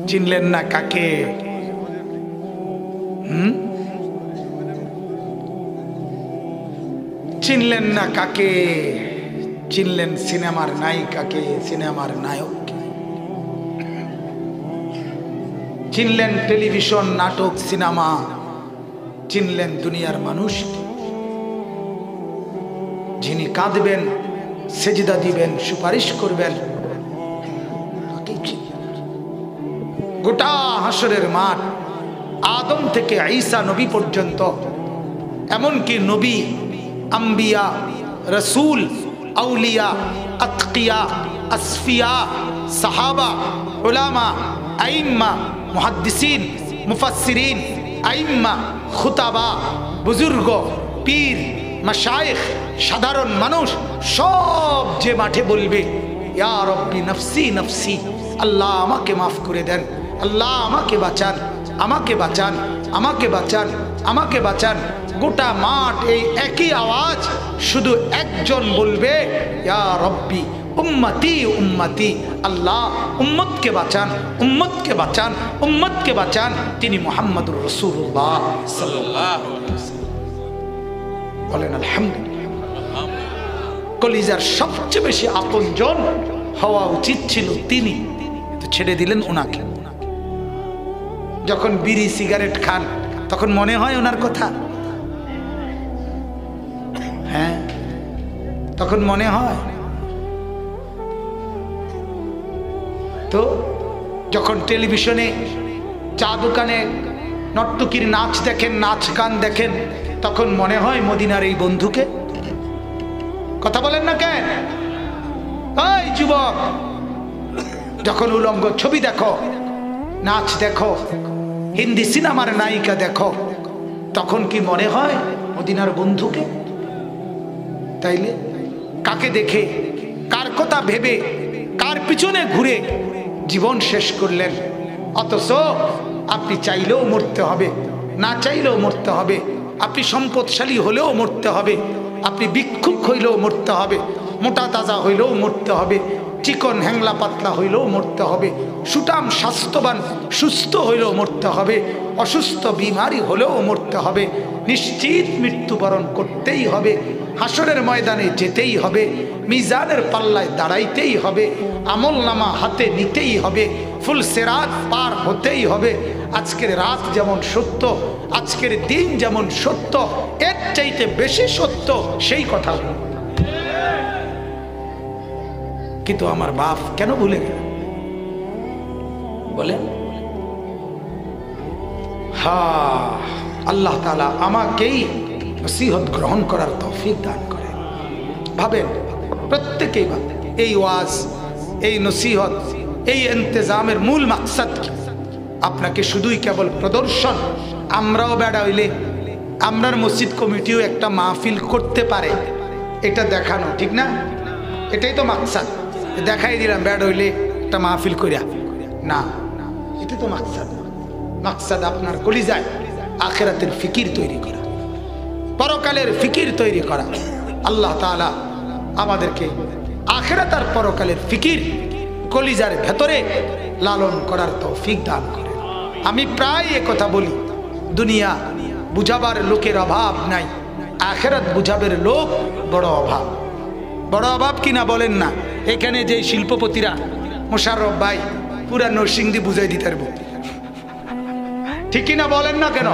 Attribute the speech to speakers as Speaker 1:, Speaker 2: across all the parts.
Speaker 1: চিনলেন না কাকে? চিনলেন না কাকে? চিনলেন সিনেমার নায়িকাকে, সিনেমার নায়ককে। চিনলেন টেলিভিশন, নাটক, সিনেমা। চিনলেন দুনিয়ার মানুষকে, যিনি কাঁদবেন, সেজদা দিবেন, সুপারিশ করবেন। গোটা হাসরের মাঠ, আদম থেকে ঈসা নবী পর্যন্ত, এমনকি নবী, আম্বিয়া, রসুল, আউলিয়া, আতকিয়া, আসফিয়া, সাহাবা, উলামা, আইম্মা, মুহাদ্দিসিন, মুফাসসিরিন, আইম্মা, খুতাবা, বুজুর্গ, পীর, মাশায়েখ, সাধারণ মানুষ সব যে মাঠে বলবে, ইয়া রব্বি নফসি নফসি, আল্লাহ আমাকে মাফ করে দেন, আল্লাহ আমাকে বাঁচান, আমাকে বাঁচান, আমাকে বাঁচান, আমাকে বাঁচান। গোটা মাঠ এই একই আওয়াজ, শুধু একজন বলবে, ইয়া রব্বি উম্মতি উম্মতি, আল্লাহ উম্মতকে বাঁচান, উম্মতকে বাঁচান, উম্মতকে বাঁচান। তিনি মুহাম্মদুর রাসূলুল্লাহ সাল্লাল্লাহু আলাইহি ওয়াসাল্লাম। বলেন আলহামদুলিল্লাহ। কলিজার সবচেয়ে বেশি আপনজন হওয়া উচিত ছিল তিনি, তো ছেড়ে দিলেন ওনাকে। যখন বিড়ি সিগারেট খান তখন মনে হয় ওনার কথা? হ্যাঁ, তখন মনে হয়। তো যখন টেলিভিশনে, চা দোকানে নর্তকীর নাচ দেখেন, নাচ গান দেখেন, তখন মনে হয় মদিনার এই বন্ধুকে? কথা বলেন না কেন? এই যুবক, যখন উলঙ্গ ছবি দেখো, নাচ দেখো, হিন্দি সিনেমার নায়িকা দেখো, তখন কি মনে হয় মদিনার বন্ধুকে? তাইলে কাকে দেখে, কার কথা ভেবে, কার পিছনে ঘুরে জীবন শেষ করলেন? অথচ আপনি চাইলেও মরতে হবে, না চাইলেও মরতে হবে। আপনি সম্পদশালী হলেও মরতে হবে, আপনি ভিক্ষুক হইলেও মরতে হবে, মোটা তাজা হইলেও মরতে হবে, চিকন হ্যাংলা পাতলা হইলেও মরতে হবে, সুঠাম স্বাস্থ্যবান সুস্থ হইলেও মরতে হবে, অসুস্থ বিমারি হলেও মরতে হবে। নিশ্চিত মৃত্যুবরণ করতেই হবে, হাসরের ময়দানে যেতেই হবে, মিজানের পাল্লায় দাঁড়াইতেই হবে, আমল নামা হাতে নিতেই হবে, ফুল সেরাত পার হতেই হবে। আজকের রাত যেমন সত্য, আজকের দিন যেমন সত্য, এর চাইতে বেশি সত্য সেই কথা। কিন্তু আমার বাপ কেন ভুলে গেল? বলেন। হ্যাঁ, আল্লাহ তাআলা আমাকেই নসিহত গ্রহণ করার তৌফিক দান করে। ভাবেন, প্রত্যেকেই ভাবেন, এই ওয়াজ, এই নসিহত, এই ইন্তেজামের মূল মাকসাদ কি? আপনাকে শুধুই কেবল প্রদর্শন, আমরাও বেড়া হইলে আমরার মসজিদ কমিটিও একটা মাহফিল করতে পারে, এটা দেখানো, ঠিক না? এটাই তো মাকসাদ। দেখাই দিলাম বেড়া হইলে একটা মাহফিল করিয়া, না, এটা তো মাকসাদ। মাকসাদ আপনার কলিজায় আখিরাতের ফিকির তৈরি করা, পরকালের ফিকির তৈরি করা। আল্লাহ তাআলা আমাদেরকে আখিরাত আর পরকালের ফিকির কলিজার ভেতরে লালন করার তৌফিক দান করে। আমি প্রায় কথা বলি, দুনিয়া বুঝাবার লোকের অভাব নাই, আখিরাত বুঝাবের লোক বড় অভাব। বড় অভাব কিনা বলেন না? এখানে যে শিল্পপতিরা, মোশাররফ ভাই পুরা নরসিংদী বুঝাই দিতে পারবো, ঠিক কিনা বলেন না কেন?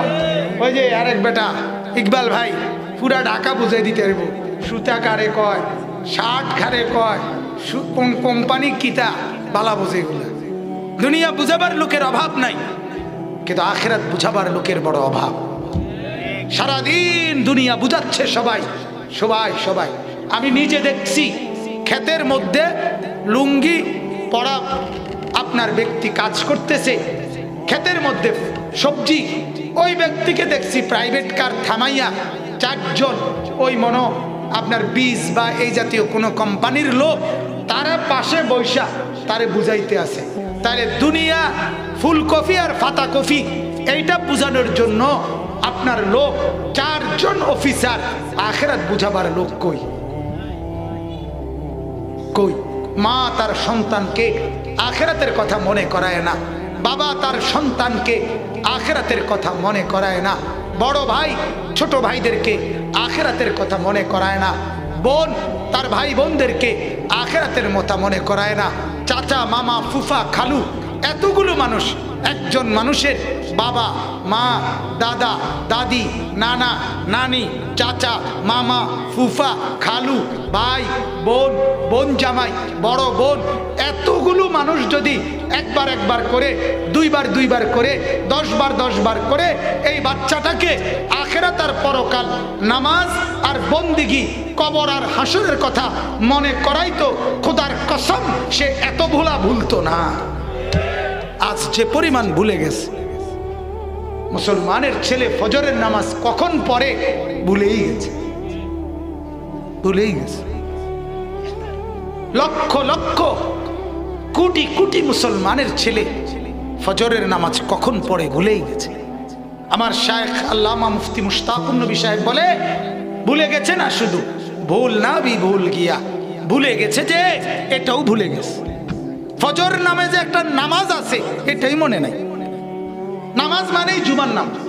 Speaker 1: ওই যে আরেক বেটা ইকবাল ভাই পুরা ঢাকা বুঝাই দিতে পারবো, সুতা কারে কয়, শার্ট কারে কয়, কোন কোম্পানি কিতা বালা বোঝে গুলা। দুনিয়া বুঝাবার লোকের অভাব নাই, কিন্তু আখিরাত বুঝাবার লোকের বড় অভাব। সারাদিন দুনিয়া বুঝাচ্ছে সবাই সবাই সবাই। আমি নিজে দেখছি, ক্ষেতের মধ্যে লুঙ্গি পরা আপনার ব্যক্তি কাজ করতেছে, ক্ষেতের মধ্যে সবজি, ওই ব্যক্তিকে দেখছি প্রাইভেট কার থামাইয়া চারজন ওই মনো আপনার বীজ বা এই জাতীয় কোনো কোম্পানির লোক তারা পাশে বৈশা তারে বুঝাইতে আছে। তাহলে দুনিয়া ফুলকপি আর ফাতা কফি এইটা বুঝানোর জন্য আপনার লোক চারজন অফিসার, আখিরাত বুঝাবার লোক কই? কই? মা তার সন্তানকে আখিরাতের কথা মনে করায় না, বাবা তার সন্তানকে আখিরাতের কথা মনে করায় না, বড় ভাই ছোট ভাইদেরকে আখিরাতের কথা মনে করায় না, বোন তার ভাই বোনদেরকে আখিরাতের কথা মনে করায় না, চাচা মামা ফুফা খালু এতগুলো মানুষ, একজন মানুষের বাবা মা দাদা দাদি নানা নানি চাচা মামা ফুফা খালু ভাই বোন বোন জামাই বড় বোন এতগুলো মানুষ যদি একবার একবার করে দুইবার করে 10 বার করে এই বাচ্চাটাকে আখিরাত আর পরকাল নামাজ আর বন্দিগি কবর আর হাসরের কথা মনে করাইতো, খোদার কসম সে এত ভুলতো না। আজ যে পরিমাণ ভুলে গেছে, মুসলমানের ছেলে ফজরের নামাজ কখন পড়ে ভুলেই গেছে। লক্ষ লক্ষ কোটি কোটি মুসলমানের ছেলে ফজরের নামাজ কখন পড়ে ভুলেই গেছে। আমার শায়েখ আল্লামা মুফতি মুশতাকুন নবী সাহেব বলে, ভুলে গেছে না শুধু ভুল না ভি ভুল গিয়া, ভুলে গেছে যে এটাও ভুলে গেছে। ফজর নামে যে একটা নামাজ আছে এটাই মনে নাই। নামাজ মানেই জুমার নামাজ,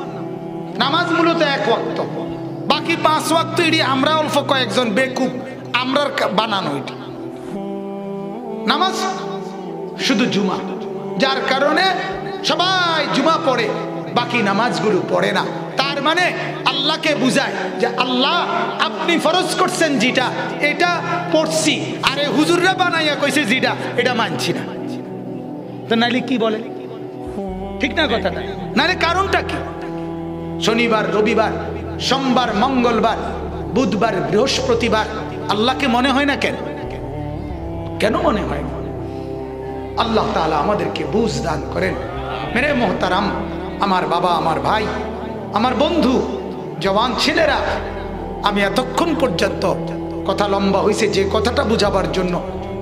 Speaker 1: নামাজ মূলত 1 ওয়াক্ত, বাকি 5 ওয়াক্ত এটি আমরা অল্প কয়েকজন বেকুব আমরার বানানো। এটি নামাজ শুধু জুমা, যার কারণে সবাই জুমা পড়ে বাকি নামাজগুলো পড়ে না। তার মানে আল্লাহকে বুঝায় যে আল্লাহ আপনি ফরজ করছেন যেটা এটা পড়ছি, আরে হুজুররা বানাইয়া কইছে যেটা এটা মানছি না। তো নাইলে কি বলে, ঠিক না কথাটা? নাইলে কারণটা কি? শনিবার রবিবার সোমবার মঙ্গলবার বুধবার বৃহস্পতিবার আল্লাহকে মনে হয় না কেন? কেন মনে হয় না? আল্লাহ তাআলা আমাদেরকে বুঝ দান করেন। মেরে মোহতারাম, আমার বাবা আমার ভাই আমার বন্ধু জওয়ান ছেলেরা, আমি এতক্ষণ পর্যন্ত কথা লম্বা হয়েছে যে কথাটা বুঝাবার জন্য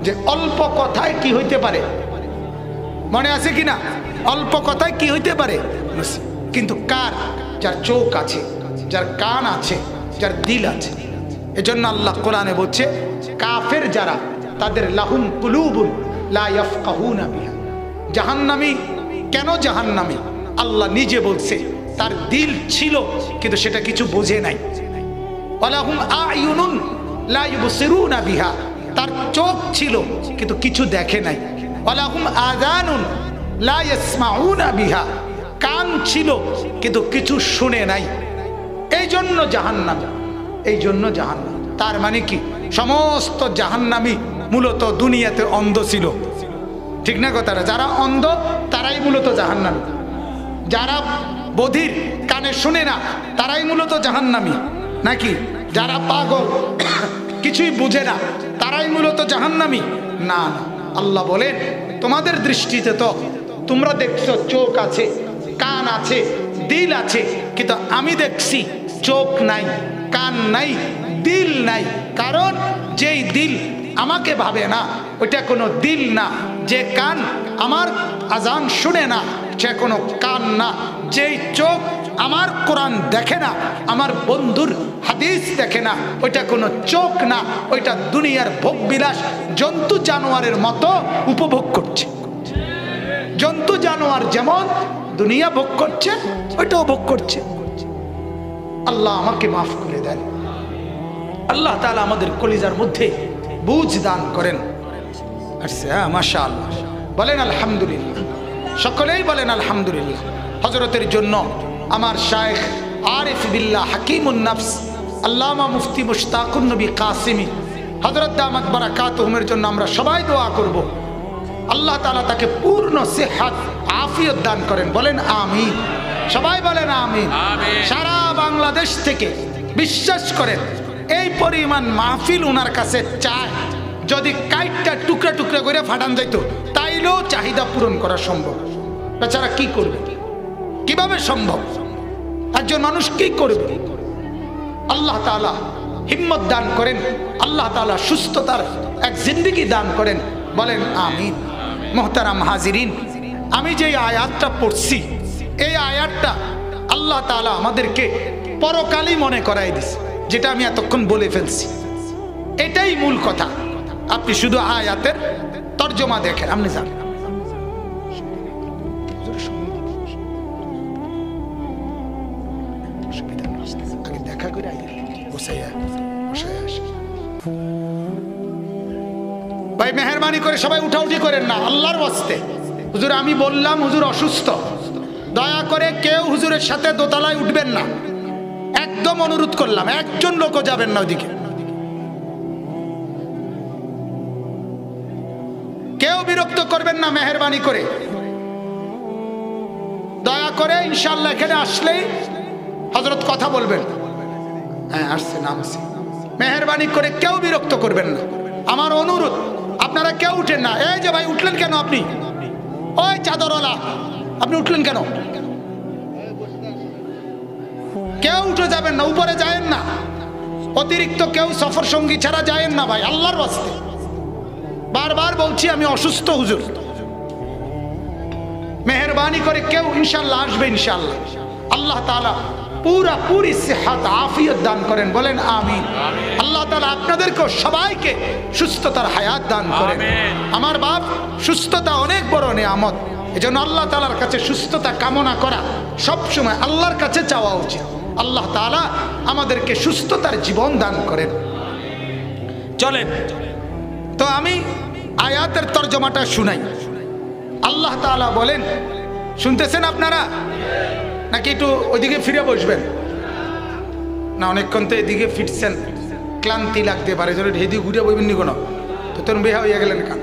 Speaker 1: যে অল্প কথায় কি হইতে পারে, মনে আছে কিনা? অল্প কথায় কি হইতে পারে? কিন্তু কার? যার চোখ আছে, যার কান আছে, যার দিল আছে। এজন্য আল্লাহ কোরআনে বলছে কাফের যারা তাদের লাহুম কুলুবুন লা ইয়াফকাহুনা বিহা। জাহান্নামী কেন জাহান্নামী? আল্লাহ নিজে বলছে তার দিল ছিল কিন্তু সেটা কিছু বোঝে নাই। ওয়ালাহুম আয়ুনুন লা ইউবসিরুনা বিহা, তার চোখ ছিল কিন্তু কিছু দেখে নাই। ওয়ালাহুম আযানুন লা ইয়াসমাউনা বিহা, কান ছিল কিন্তু কিছু শুনে নাই। এই জন্য জাহান্নামী, এই জন্য জাহান্নাম। তার মানে কি? সমস্ত জাহান্নামী মূলত দুনিয়াতে অন্ধ ছিল, ঠিক না কথাটা? যারা অন্ধ তারাই মূলত জাহান্নামী, যারা বধির কানে শুনে না তারাই মূলত জাহান্নামী, নাকি? যারা পাগল কিছুই বুঝে না তারাই মূলত জাহান্নামী? না না, আল্লাহ বলেন তোমাদের দৃষ্টিতে তো তোমরা দেখছো চোখ আছে, কান আছে, দিল আছে, কিন্তু আমি দেখছি চোখ নাই, কান নাই, দিল নাই। কারণ যেই দিল আমাকে ভাবে না ওইটা কোনো দিল না, যে কান আমার আজান শুনে না সে কোনো কান না, যেই চোখ আমার কোরআন দেখে না, আমার বন্ধুর হাদিস দেখে না, ওইটা কোনো চোখ না, ওইটা দুনিয়ার ভোগবিলাস জন্তু জানোয়ারের মতো উপভোগ করছে। জন্তু জানোয়ার যেমন দুনিয়া ভোগ করছে ওইটাও ভোগ করছে। আল্লাহ আমাকে মাফ করে দেন। আল্লাহ তাআলা আমাদের কলিজার মধ্যে বুঝ দান করেন। আচ্ছা, মাশাআল্লাহ, বলেন আলহামদুলিল্লাহ, সকলেই বলেন আলহামদুলিল্লাহ। হযরতের জন্য আমার শায়েখ আরিফ বিল্লাহ হাকিমুন নফস আল্লামা মুফতি মুশতাকুন নবী কাসিমি হযরত দামাত বারাকাতুহুমের জন্য আমরা সবাই দোয়া করব। আল্লাহ তাআলা তাকে পূর্ণ সেহত আফিয়ত দান করেন, বলেন আমিন। সবাই বলেন আমিন। সারা বাংলাদেশ থেকে বিশ্বাস করেন এই পরিমাণ মাহফিল ওনার কাছে চায়, যদি কাইটটা টুকরা টুকরা করে ফাটান যাইতো তাইলেও চাহিদা পূরণ করা সম্ভব। বেচারা কি করবে? কিভাবে সম্ভব? একজন মানুষ কি করবে? আল্লাহ তাআলা হিম্মত দান করেন, আল্লাহ তাআলা সুস্থতার এক জিন্দেগি দান করেন, বলেন আমিন। মোহতারাম হাজিরিন, আমি যে আয়াতটা পড়ছি এই আয়াতটা আল্লাহ তাআলা আমাদেরকে পরকালই মনে করাই দিছে, যেটা আমি এতক্ষণ বলে ফেলছি। এটাই মূল কথা। আপনি শুধু আয়াতের তর্জমা দেখেন, আপনি জানেন ভাই মেহেরবানি করে সবাই উঠাউঠি করেন না আল্লাহর ওয়াস্তে। হুজুর আমি বললাম হুজুর অসুস্থ, দয়া করে কেউ হুজুরের সাথে দোতলায় উঠবেন না, একদম অনুরোধ করলাম। একজন লোকও যাবেন না ওদিকে, কেউ বিরক্ত করবেন না মেহেরবানি করে, দয়া করে। ইনশাআল্লাহ এখানে আসলেই হযরত কথা বলবেন। হ্যাঁ আসছে, নামছে। মেহেরবানি করে কেউ বিরক্ত করবেন না, আমার অনুরোধ। আপনারা কেউ উঠেন না। এই যে ভাই উঠলেন কেন আপনি? ওই চাদরওয়ালা আপনি উঠলেন কেন? কেউ উঠে যাবেন না, উপরে যায়েন না, অতিরিক্ত কেউ সফর সঙ্গী ছাড়া যায়েন না ভাই, আল্লাহর ওয়াস্তে। বারবার বলছি আমি অসুস্থ হুজুর, মেহেরবানি করে কেউ ইনশাআল্লাহ আসবে। ইনশাআল্লাহ আল্লাহ তাআলা পুরা পুরি সেহাত আফিয়ত দান করেন, বলেন আমিন। আল্লাহ তাআলা আপনাদেরকে সবাইকে সুস্থতার হায়াত দান করেন। আমার বাপ, সুস্থতা অনেক বড় নিয়ামত, এজন্য আল্লাহ তাআলার কাছে সুস্থতা কামনা করা সব সময় আল্লাহর কাছে চাওয়া উচিত। আল্লাহ তাআলা আমাদেরকে সুস্থতার জীবন দান করেন। চলেন তো আমি আয়াতের তরজমাটা শুনাই। আল্লাহ তাআলা বলেন, শুনতেছেন আপনারা নাকি একটু ওইদিকে ফিরে বসবেন? না অনেকক্ষণ তো এদিকে ফিরছেন, ক্লান্তি লাগতে পারে, যদি এদিকে ঘুরে বইবেন নি কোনো, তো তোর বেহা হইয়া গেলেন কান।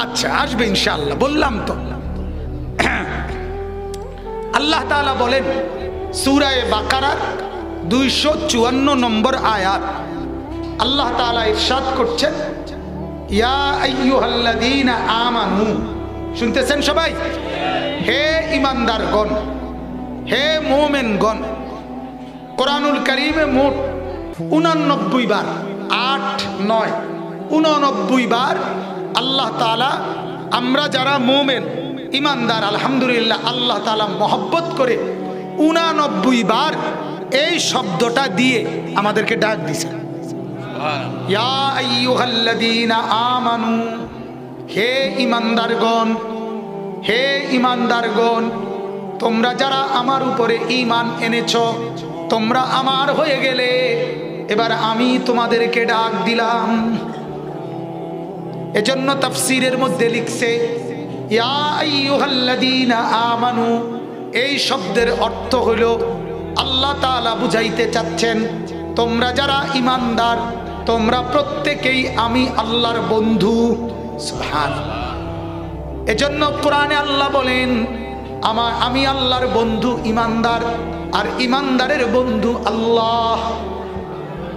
Speaker 1: আচ্ছা আসবে ইনশাআল্লাহ, বললাম তো। আল্লাহ তাআলা বলেন সূরা বাকারার 254 নম্বর আয়াত, আল্লাহ তাআলা ইরশাদ করছেন, ইয়া আইয়ুহাল্লাযীনা আমানু। শুনতেছেন সবাই? হে ঈমানদারগণ, হে মুমিনগণ। কোরআনুল কারীমে মোট 89 বার, 8 9 89 বার আল্লাহ তাআলা আমরা যারা মুমিন ঈমানদার আলহামদুলিল্লাহ আল্লাহ তাআলা মহব্বত করে 89 বার এই শব্দটা দিয়ে আমাদেরকে ডাক দিয়েছেন, ইয়া আইয়ুহাল্লাযীনা আমানু। হে ঈমানদারগণ, হে ঈমানদারগণ, তোমরা যারা আমার উপরে ঈমান এনেছো, তোমরা আমার হয়ে গেলে, এবার আমি তোমাদেরকে ডাক দিলাম। এজন্য তাফসীরের মধ্যে লিখছে ইয়া আইয়ুহাল্লাযীনা আমানু, এই শব্দের অর্থ হলো আল্লাহ তাআলা বুঝাইতে চাচ্ছেন তোমরা যারা ঈমানদার, তোমরা প্রত্যেকেই আমি আল্লাহর বন্ধু। সুবহানাল্লাহ। এজন্য কোরআনে আল্লাহ বলেন আমি আল্লাহর বন্ধু ঈমানদার, আর ঈমানদারের বন্ধু আল্লাহ।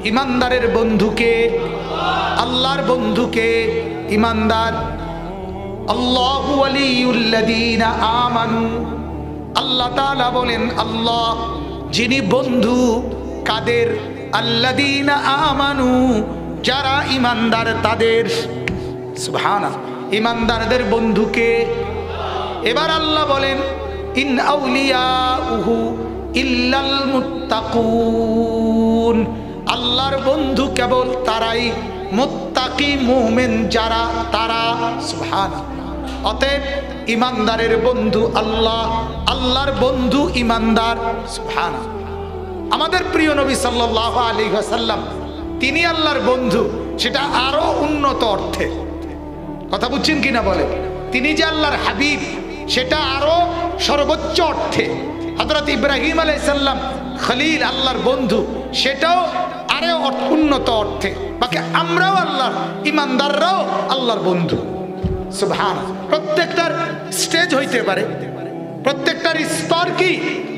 Speaker 1: ঈমানদারের বন্ধুকে, আল্লাহর বন্ধুকে ঈমানদার। আল্লাহু ওয়ালিউল্লাযীনা আমানু। আল্লাহ তাআলা বলেন আল্লাহ যিনি বন্ধু কাদের? আল্লাযীনা আমানু, যারা ঈমানদার তাদের। সুবহানাল্লাহ। ঈমানদারদের বন্ধুকে। এবার আল্লাহ বলেন ইন আউলিয়াউহু ইল্লাল মুত্তাকুন। আল্লাহর বন্ধু কেবল তারাই, মুত্তাকি মুমিন যারা, তারা। সুবহানাল্লাহ। অতএব ঈমানদারের বন্ধু আল্লাহ, আল্লাহর বন্ধু ঈমানদার। সুবহানাল্লাহ। আমাদের প্রিয় নবী সাল্লাল্লাহু আলাইহি ওয়াসাল্লাম তিনি আল্লাহর বন্ধু, সেটা আরো উন্নত অর্থে। কথা বুঝছেন কিনা বলে? তিনি যে আল্লাহর হাবিব, সেটা আরো সর্বোচ্চ অর্থে। হযরত ইব্রাহিম আলাইহিস সালাম খলিল, আল্লাহর বন্ধু, সেটাও আরো উন্নত অর্থে। বাকি আমরাও আল্লাহর, ঈমানদাররাও আল্লাহর বন্ধু। সুবহানাল্লাহ। প্রত্যেকটার স্টেজ হইতে পারে, প্রত্যেকটার স্তর কি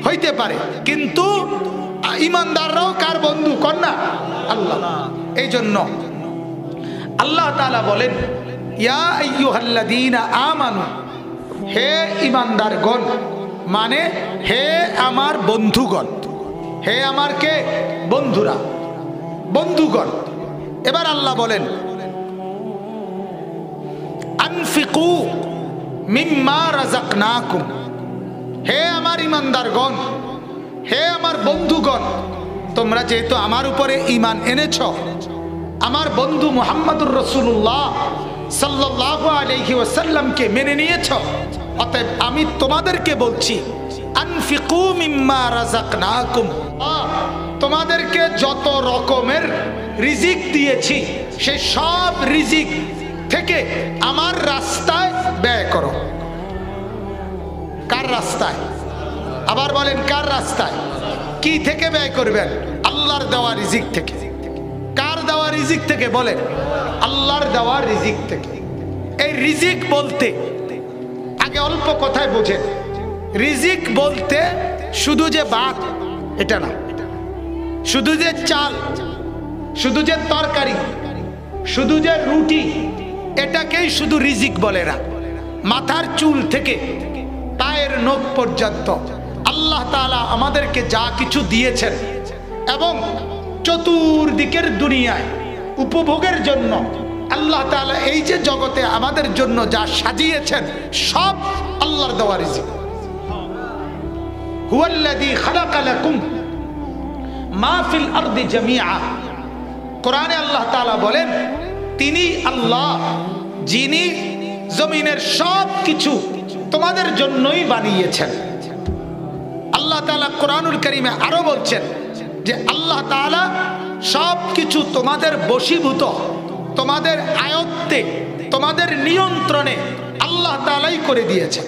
Speaker 1: হইতে পারে, কিন্তু ঈমানদাররাও কার বন্ধু? কন্যা আল্লাহ। এই জন্য আল্লাহ তাআলা বলেন ইয়া আইয়ুহাল্লাযীনা আমানু, হে ঈমানদারগণ, মানে হে আমার বন্ধুগণ। হে আমার কে? বন্ধুরা, বন্ধুগণ। এবার আল্লাহ বলেন আনফিকু মিম্মা রাযাকনাকুম। হে আমার ঈমানদারগণ, হে আমার বন্ধুগণ, তোমরা যেহেতু আমার উপরে ঈমান এনেছ, আমার বন্ধু মুহাম্মদুর রাসূলুল্লাহ সাল্লাল্লাহু আলাইহি ওয়াসাল্লামকে মেনে নিয়েছ, অতএব আমি তোমাদেরকে বলছি আনফিকু মিম্মা রাযাকনাকুম, তোমাদেরকে যত রকমের রিজিক দিয়েছি সেই সব রিজিক থেকে আমার রাস্তায় ব্যয় করো। কার রাস্তায়? আবার বলেন কার রাস্তায়? কি থেকে ব্যয় করবেন? আল্লাহর দেওয়া রিজিক থেকে। কার দেওয়া রিজিক থেকে? বলেন আল্লাহর দেওয়া রিজিক থেকে। এই রিজিক বলতে আগে অল্প কথায় বোঝেন, রিজিক বলতে শুধু যে ভাত এটা না, শুধু যে চাল, শুধু যে তরকারি, শুধু যে রুটি, এটাকেই শুধু রিজিক বলে না। মাথার চুল থেকে পায়ের নখ পর্যন্ত আল্লাহ তাআলা আমাদেরকে যা কিছু দিয়েছেন এবং চতুর্দিকের দুনিয়ায় উপভোগের জন্য আল্লাহ তাআলা এই যে জগতে আমাদের জন্য যা সাজিয়েছেন সব আল্লাহর দেওয়া রিজিক। হুয়াল্লাযী খালাকা লাকুম মা ফিল আরদি জামিআ, কোরআনে আল্লাহ তাআলা বলেন তিনি আল্লাহ যিনি জমিনের সব কিছু তোমাদের জন্যই বানিয়েছেন। আল্লাহ তাআলা কোরআনুল কারীমে আরো বলছেন যে আল্লাহ তাআলা সব কিছু তোমাদের বশীভূত, তোমাদের আয়ত্তে, তোমাদের নিয়ন্ত্রণে আল্লাহ তাআলাই করে দিয়েছেন।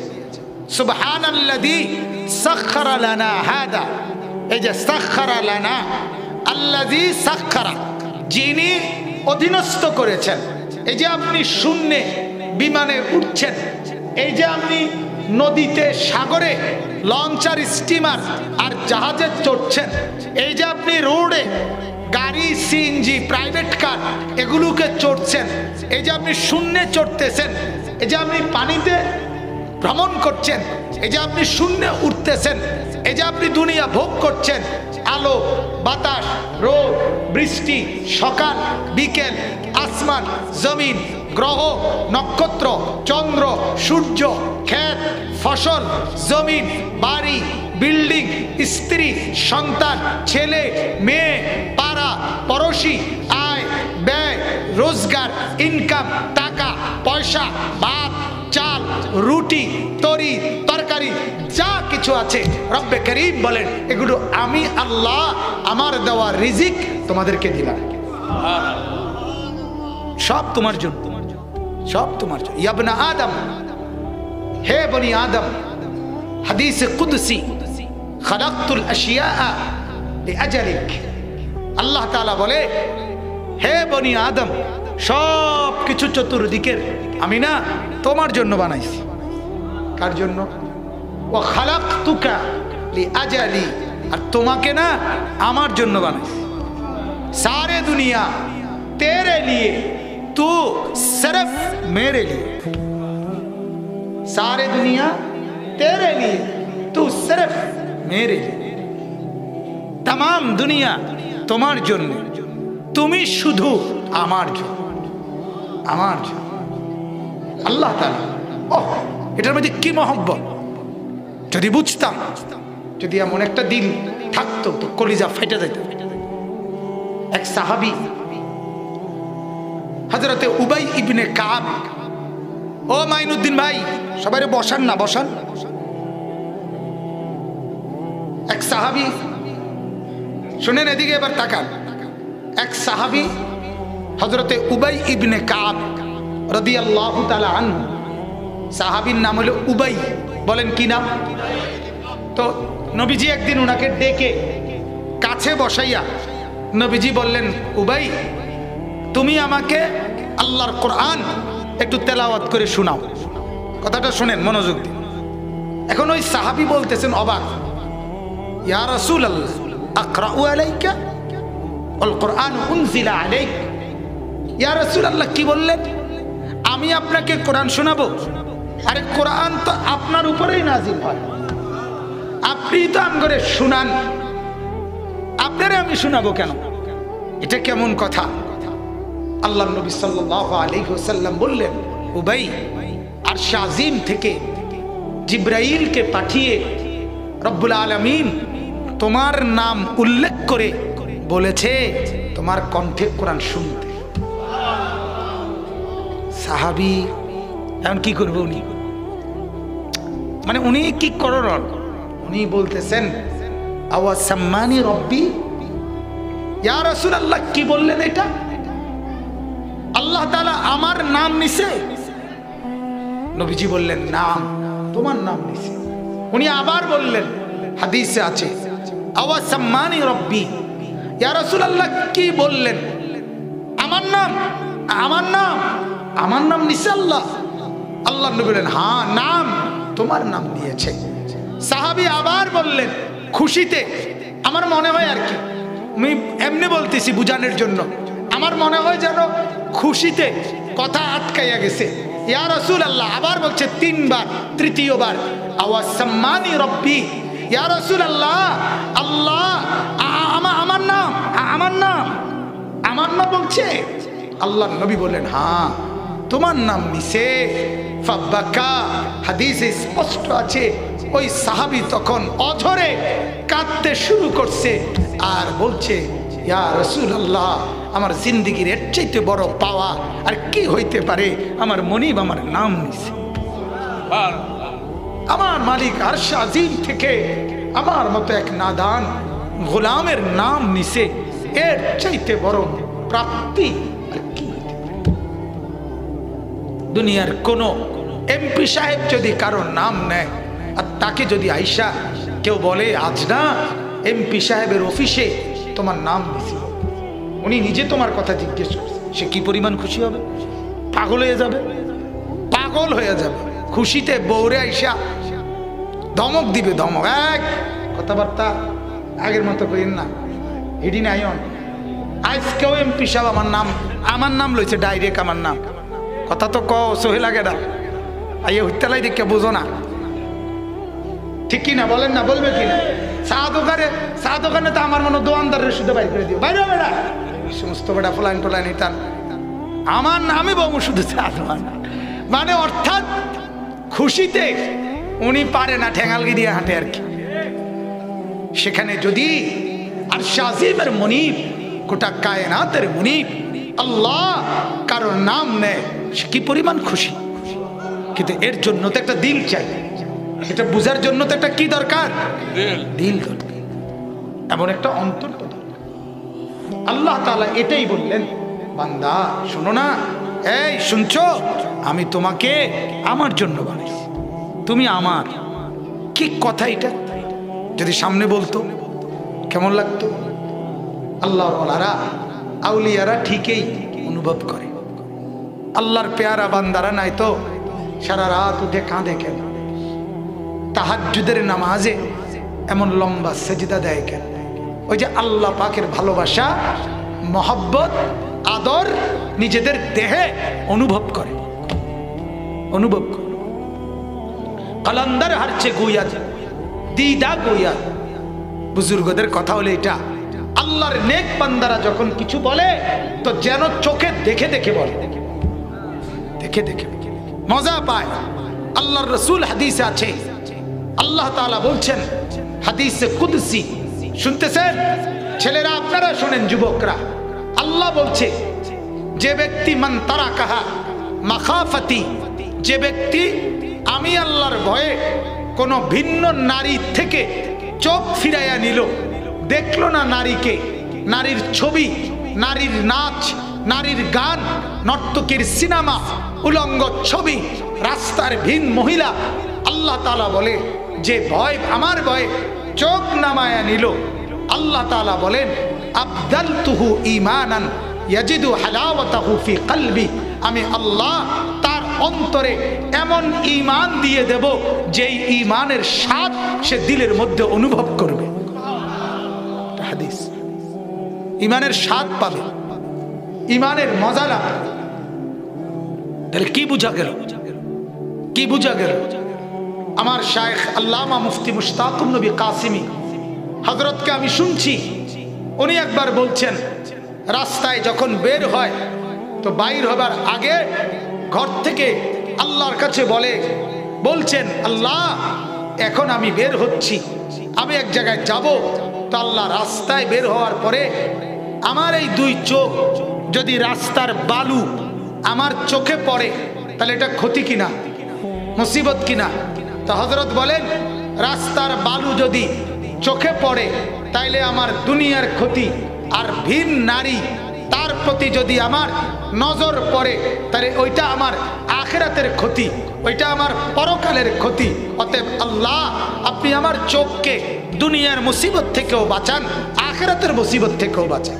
Speaker 1: সুবহানাল্লাযী সাখখারা লানা হাদা, এই যে সাখখারা লানা, আল্লাযী সাখখারা, যিনি অধীনস্থ করেছেন। এই যে আপনি শূন্যে বিমানে উঠছেন, এই যে আপনি নদীতে, সাগরে লঞ্চার, স্টিমার আর জাহাজে চড়ছেন, এই যে আপনি রোডে গাড়ি, সিএনজি, প্রাইভেট কার এগুলোকে চড়ছেন, এই যে আপনি শূন্যে চড়তেছেন, এই যে আপনি পানিতে ভ্রমণ করছেন, এই যে আপনি শূন্যে উঠতেছেন, এই যে আপনি দুনিয়া ভোগ করছেন, আলো, বাতাস, রোদ, বৃষ্টি, সকাল, বিকেল, আসমান, জমিন, গ্রহ, নক্ষত্র, চন্দ্র, সূর্য, ক্ষেত, ফসল, জমিন, বাড়ি, বিল্ডিং, স্ত্রী, সন্তান, ছেলে, মেয়ে, পাড়া, পড়োশি, আয়, ব্যয়, রোজগার, ইনকাম, টাকা, পয়সা, ভাত, চাল, রুটি, তরি, তরকারি, যা কিছু আছে রব্বে করিম বলেন এগুলো আমি আল্লাহ আমার দেওয়া রিজিক তোমাদেরকে দিলাম। সব তোমার জন্য, সব তোমার জন্য। ইয়া ইবনে আদম, হে বনি আদম, হাদিসে কুদসি, খালাকতুল আশিয়া লিআজলিক, আল্লাহ তাআলা বলে হে বনি আদম, সব কিছু চতুর্দিকের আমি না তোমার জন্য বানাইছি। কার জন্য? ওয়া খালাকতুকা লিআজলি, আর তোমাকে না আমার জন্য বানাইছি। সারে দুনিয়া तेरे लिए, तू सिर्फ मेरे लिए। सारे दुनिया तेरे लिए, तू सिर्फ मेरे लिए। तमाम दुनिया তোমার জন্য, তুমি শুধু আমার জন্য, আমার জন্য। আল্লাহ তাআলা, ওহ এটার মধ্যে কি মহব্বত! যদি বুঝতাম, যদি এমন একটা দিল থাকতো তো কলিজা ফেটে যেত। এক সাহাবী হযরতে উবাই ইবনে কাব, ও মাইনুদ্দিন ভাই সবাই বসান না, বসান। এক সাহাবী, শুনেন এদিকে এবার তাকান। এক সাহাবী হযরতে উবাই ইবনে কাব রাদিয়াল্লাহু তাআলা আনহু, সাহাবীর নাম হলো উবাই। বলেন কি নাম? তো নবীজি একদিন ওনাকে ডেকে কাছে বসাইয়া নবীজি বললেন, উবাই তুমি আমাকে আল্লাহর কোরআন একটু তেলাওয়াত করে শোনাও। কথাটা শুনেন মনোযোগ দিয়ে। এখন ওই সাহাবী বলতেছেন অবাক, ইয়া রাসূলুল্লাহ আকরাউ আলাইকা ওয়াল কোরআন উনজিলা আলাইক। ইয়া রাসূলুল্লাহ কি বললেন? আমি আপনাকে কোরআন শোনাবো? আরে কোরআন তো আপনার উপরেই নাজিল হয়, আপনি তো আমগরে শুনান, আপনারে আমি শোনাবো কেন? এটা কেমন কথা? আল্লাহ নবী সাল্লাল্লাহু আলাইহি ওয়াসাল্লাম বললেন, উবাই আরশ আজিম থেকে জিবরাইলকে পাঠিয়ে রব্বুল আলামিন তোমার নাম উল্লেখ করে বলেছে তোমার কণ্ঠে কোরআন শুনতে। সাহাবী এখন কি করবে উনি, মানে উনি কি করলেন? উনি বলতেছেন আওয়া সাম্মানি রব্বি, ইয়া রাসূলুল্লাহ কি বললেন এটা? আল্লাহ তাআলা আমার নাম নিছে? নবীজি বললেন নাম, তোমার নাম নিছে। উনি আবার বললেন, হাদিসে আছে আওয়া সাম্মানি রব্বি, ইয়া রাসূলুল্লাহ কি বললেন? আমার নাম, আমার নাম, আমার নাম নিছে আল্লাহ? আল্লাহ নবী বললেন হ্যাঁ, নাম তোমার নাম দিয়েছে। সাহাবী আবার বললেন খুশিতে, আমার মনে হয় আর কি, আমি এমনি বলতেছি বুঝানোর জন্য, আমার মনে হয় যেন খুশিতে কথা আটকাইয়া গেছে। ইয়া রাসূলুল্লাহ আবার বলছে তিনবার, তৃতীয়বার আওয়াজ সাম্মানি রব্বি, ইয়া রাসূলুল্লাহ আল্লাহ আমার নাম, আমার নাম, আমার নাম বলছে। আল্লাহ নবী বললেন হ্যাঁ তোমার নাম নিছে। ফাবাকা, হাদিসে স্পষ্ট আছে ওই সাহাবী তখন অঝরে কাঁদতে শুরু করছে আর বলছে ইয়া রাসূলুল্লাহ আমার জিন্দেগির এর চাইতে বড় পাওয়া আর কি হইতে পারে, আমার মনিব আমার নাম নিছে। আমার মালিক আরশ আজিম থেকে আমার মতো এক নাদান গোলামের নাম নিছে, এর চাইতে বড় প্রাপ্তি আর কি হইতে পারে? দুনিয়ার কোন এমপি সাহেব যদি কারোর নাম নেয় আর তাকে যদি আইসা কেউ বলে আজ না এমপি সাহেবের অফিসে তোমার নাম দিছি, উনি নিজে তোমার কথা জিজ্ঞেস করছে, সে কি পরিমাণ খুশি হবে? পাগল হয়ে যাবে, পাগল হয়ে যাবে খুশিতে। বউরে আইসা ধমক দিবে, ধমক, এক কথাবার্তা আগের মতো করেন না, হিডি নাইন আজকেও এমপি সাহেব আমার নাম লইছে ডাইরেক্ট, আমার নাম, কথা তো ক সহি লাগে না, আইয়ে হইতালাই দেখে বোঝো না, ঠিক কিনা বলেন না, বলবে কিনা? চা দোকানে তো আমার মনে দোয়ানদারের শুধু বাইর করে দিও, বাইরে বেড়া সমস্ত বেড়া ফলাইন টোলাইন তার আমার নামে বউ শুধু চা দোকান, মানে অর্থাৎ খুশিতে উনি পারে না, ঠেঙালগি দিয়ে হাঁটে আর কি। সেখানে যদি আরশ আজিমের মুনিব, গোটা কায়নাতের মুনিব আল্লাহ কারোর নাম নেয়, সে কি পরিমাণ খুশি। কিন্তু এর জন্য তো একটা দিল চাই, এটা বুঝার জন্য তো একটা কি দরকার? দিল দরকার, এমন একটা অন্তর তো দরকার। আল্লাহ তাআলা এটাই বললেন, বান্দা শোনো না, এই শুনছো, আমি তোমাকে আমার জন্য বানাইছি, তুমি আমার। কি কথা এটা যদি সামনে বলতো কেমন লাগতো? আল্লাহর ওয়ালারা, আউলিয়ারা ঠিকই অনুভব করে। আল্লাহর পেয়ারা বান্দারা নাই তো সারা রাত উঠে কাঁদে কেন? তাহাজ্জুদের নামাজে এমন লম্বা সেজদা দেয় কেন? ওই যে আল্লাহ পাকের ভালোবাসা, মহব্বত, আদর নিজেদের দেহে অনুভব করে, অনুভব করে। কালান্দার হারছে গুইয়া দিদা গুইয়া, বুজুর্গদের কথা হলে এটা। আল্লাহর নেক বান্দারা যখন কিছু বলে তো যেন চোখে দেখে দেখে বলে, দেখে দেখে মজা পায়। আল্লাহর রাসূল হাদিসে আছে, আল্লাহ তাআলা বলছেন হাদিসে কুদসি, শুনতেছেন ছেলেরা, আপনারা শোনেন যুবকরা, আল্লাহ বলছে যে ব্যক্তি মান তারাকাহা মাখাফাতি, যে ব্যক্তি আমি আল্লাহর ভয়ে কোনো ভিন্ন নারী থেকে চোখ ফিরাইয়া নিল, দেখলো না নারীকে, নারীর ছবি, নারীর নাচ, নারীর গান, নর্তকীর সিনেমা, উলঙ্গ ছবি, রাস্তার ভিন মহিলা, আল্লাহ তাআলা বলে যে ভয়, আমার ভয়ে চোখ নামায়া নিল, আল্লাহ তাআলা বলেন আবদালতুহু ঈমানান ইয়াজিদু হালাওয়াতাহু ফি কলবি, আমি আল্লাহ তার অন্তরে এমন ঈমান দিয়ে দেব যেই ঈমানের স্বাদ সে দিলের মধ্যে অনুভব করবে। হাদিস, ঈমানের স্বাদ পাবে, ঈমানের মজা লাগবে। তাহলে কি বুঝা গেল? কি বুঝা গেল? আমার শায়েখ আল্লামা মুফতি মুশতাকুন নবী কাসিমি হযরতকে আমি শুনছি, উনি একবার বলছেন রাস্তায় যখন বের হয় তো বাইর হবার আগে ঘর থেকে আল্লাহর কাছে বলছেন আল্লাহ এখন আমি বের হচ্ছি, আমি এক জায়গায় যাব, তো আল্লাহ রাস্তায় বের হওয়ার পরে আমার এই দুই চোখ যদি রাস্তার বালু আমার চোখে পড়ে তাহলে এটা ক্ষতি কিনা, মুসিবত কিনা? তো হযরত বলেন রাস্তার বালু যদি চোখে পড়ে তাইলে আমার দুনিয়ার ক্ষতি, আর ভিন নারী তার প্রতি যদি আমার নজর পড়ে তাহলে ওইটা আমার আখিরাতের ক্ষতি, ওইটা আমার পরকালের ক্ষতি। অতএব আল্লাহ আপনি আমার চোখকে দুনিয়ার মুসিবত থেকেও বাঁচান, আখিরাতের মুসিবত থেকেও বাঁচান।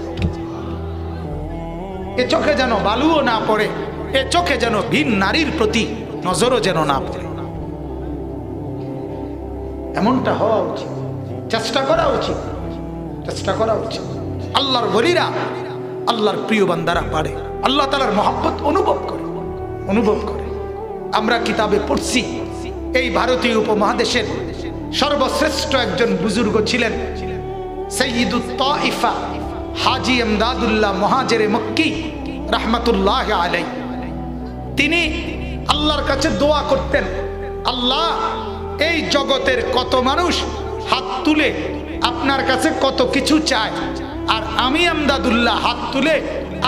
Speaker 1: এ চোখে যেন বালুও না পড়ে, এ চোখে যেন ভিন নারীর প্রতি নজরও যেন না পড়ে। এমনটা হওয়া উচিত, চেষ্টা করা উচিত, চেষ্টা করা উচিত। আল্লাহর ওলিরা, আল্লাহর প্রিয় বান্দারা পারে, আল্লাহ তাআলার মহব্বত অনুভব করে, অনুভব করে। আমরা কিতাবে পড়ছি এই ভারতীয় উপমহাদেশের সর্বশ্রেষ্ঠ একজন বুজুর্গ ছিলেন সৈয়দুত তাইফা হাজী ইমদাদুল্লাহ মুহাজিরে মক্কি রাহমাতুল্লাহ আলাইহি। তিনি আল্লাহর কাছে দোয়া করতেন, আল্লাহ এই জগতের কত মানুষ হাত তুলে আপনার কাছে কত কিছু চায়, আর আমি ইমদাদুল্লাহ হাত তুলে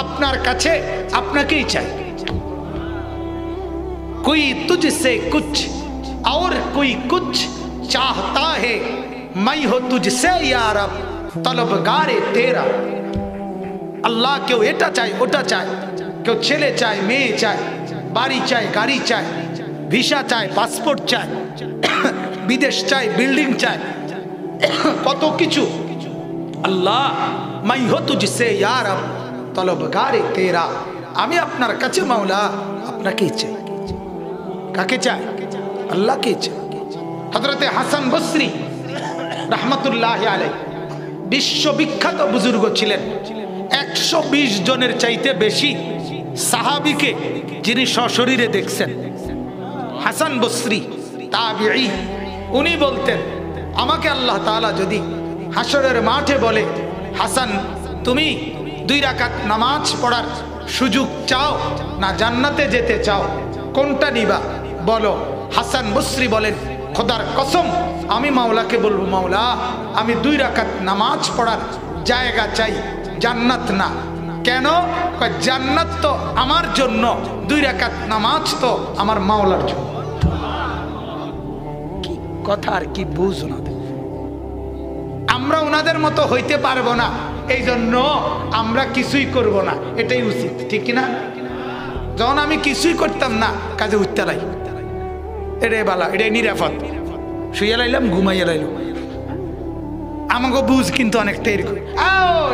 Speaker 1: আপনার কাছে আপনাকেই চাই। कोई तुझसे कुछ और कोई कुछ चाहता है, मैं हो तुझसे या रब तलबगारे तेरा। আল্লাহ কেউ এটা চায় ওটা চায়, কেউ ছেলে চায় মেয়ে চায়, বাড়ি চায় গাড়ি চায়, ভিসা চায় পাসপোর্ট চায়, বিদেশ চায় বিল্ডিং চায়, কত কিছু। আল্লাহ मैं हो तुझसे या रब तलबगारे तेरा, আমি আপনার কাছে মাওলা আপনাকেই চাই। কাকে চায়? আল্লাহকে চায়। হযরতে হাসান বসরি রাহমাতুল্লাহ আলাইহি বিশ্ববিখ্যাত বুজুর্গ ছিলেন। 120 জনের চাইতে বেশি সাহাবীকে যিনি সশরীরে দেখছেন। হাসান বসরি তাবিঈ, উনি বলতেন আমাকে আল্লাহ তাআলা যদি হাসরের মাঠে বলে, হাসান তুমি 2 রাকাত নামাজ পড়ার সুযোগ চাও না জান্নাতে যেতে চাও, কোনটা নিবা বলো? হাসান বসরি বলেন খোদার কসম আমি মাওলাকে বলবো, মাওলা আমি 2 রাকাত নামাজ পড়ার জায়গা চাই, জান্নাত না। কেন? জান্নাত তো আমার জন্য, 2 রাকাত নামাজ তো আমার মাওলার জন্য। কি কথা আর কি বুঝ না, আমরা ওনাদের মতো হইতে পারবো না, এই জন্য আমরা কিছুই করব না, এটাই উচিত, ঠিক কিনা? যখন আমি কিছুই করতাম না কাজে উঠতে লাই, এটাই বালা, এটাই নিরাপদ। শুয়ে লাইলাম ঘুমাইয়া লাইলাম, আমাকে বুঝ কিন্তু অনেকটা এরকম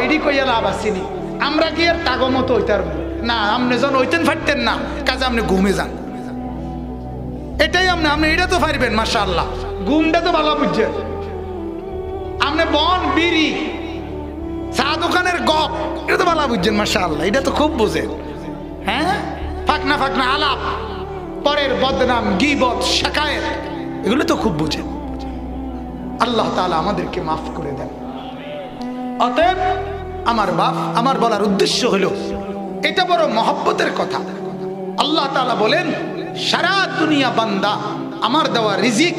Speaker 1: এটি কইয়া লাভ আসেনি। আমরা কি আর তাগো মতো হইতার না, আপনি যখন হইতেন ফাটতেন না কাজে আপনি ঘুমে যান, এটাই আপনি এটা তো পারবেন মাশাআল্লাহ, ঘুমটা তো ভালো বুঝছেন। আপনি বন বিড়ি চা দোকানের গপ এটা তো ভালো বুঝছেন মাশাআল্লাহ, এটা তো খুব বুঝেন। হ্যাঁ, ফাকনা ফাকনা আলাপ, পরের বদনাম গীবত শাকায়েত এগুলো তো খুব বুঝেন। আল্লাহ তাআলা আমাদেরকে মাফ করে দেন। অতএব আমার বাপ, আমার বলার উদ্দেশ্য হলো এটা বড় মহব্বতের কথা। আল্লাহ তাআলা বলেন সারা দুনিয়া বান্দা আমার দেওয়া রিজিক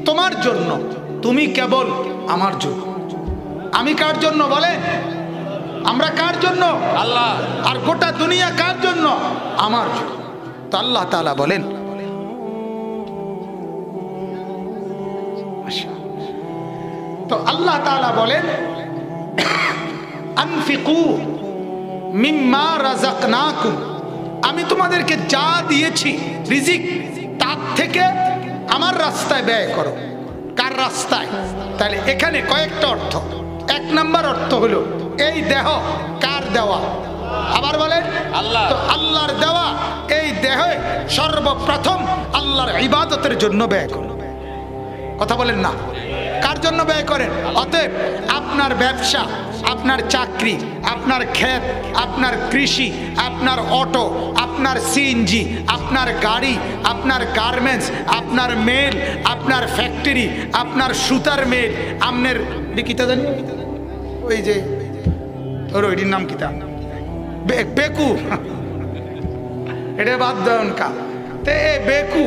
Speaker 1: তোমার জন্য, তুমি কেবল আমার জন্য। আমি কার জন্য বলে? আমরা কার জন্য? আল্লাহ। আর গোটা দুনিয়া কার জন্য? আমার জন্য। তো আল্লাহ তাআলা বলেন তো আল্লাহ তাআলা বলেন আনফিকু মিম্মা রাযাকনাকুম, আমি তোমাদেরকে যা দিয়েছি রিজিক তার থেকে আমার রাস্তায় ব্যয় করো। কার রাস্তায়? তাহলে এখানে কয়েকটা অর্থ। 1 নাম্বার অর্থ হলো এই দেহ কার দেওয়া? আবার বলেন আল্লাহ। তো আল্লাহর দেওয়া এই দেহে সর্বপ্রথম আল্লাহর ইবাদতের জন্য ব্যয় করো। কথা বলেন না, কার জন্য ব্যয় করেন? অতএব আপনার ব্যবসা, আপনার চাকরি, আপনার ক্ষেত, আপনার কৃষি, আপনার অটো, আপনার সিএনজি, আপনার গাড়ি, আপনার গার্মেন্টস, আপনার মেল, আপনার ফ্যাক্টরি, আপনার সুতার মেল, আপনার কিতা জানি ওই যে ওর ওইটির নাম কিতা বেকু, এটা বাদ দেন কা তে বেকু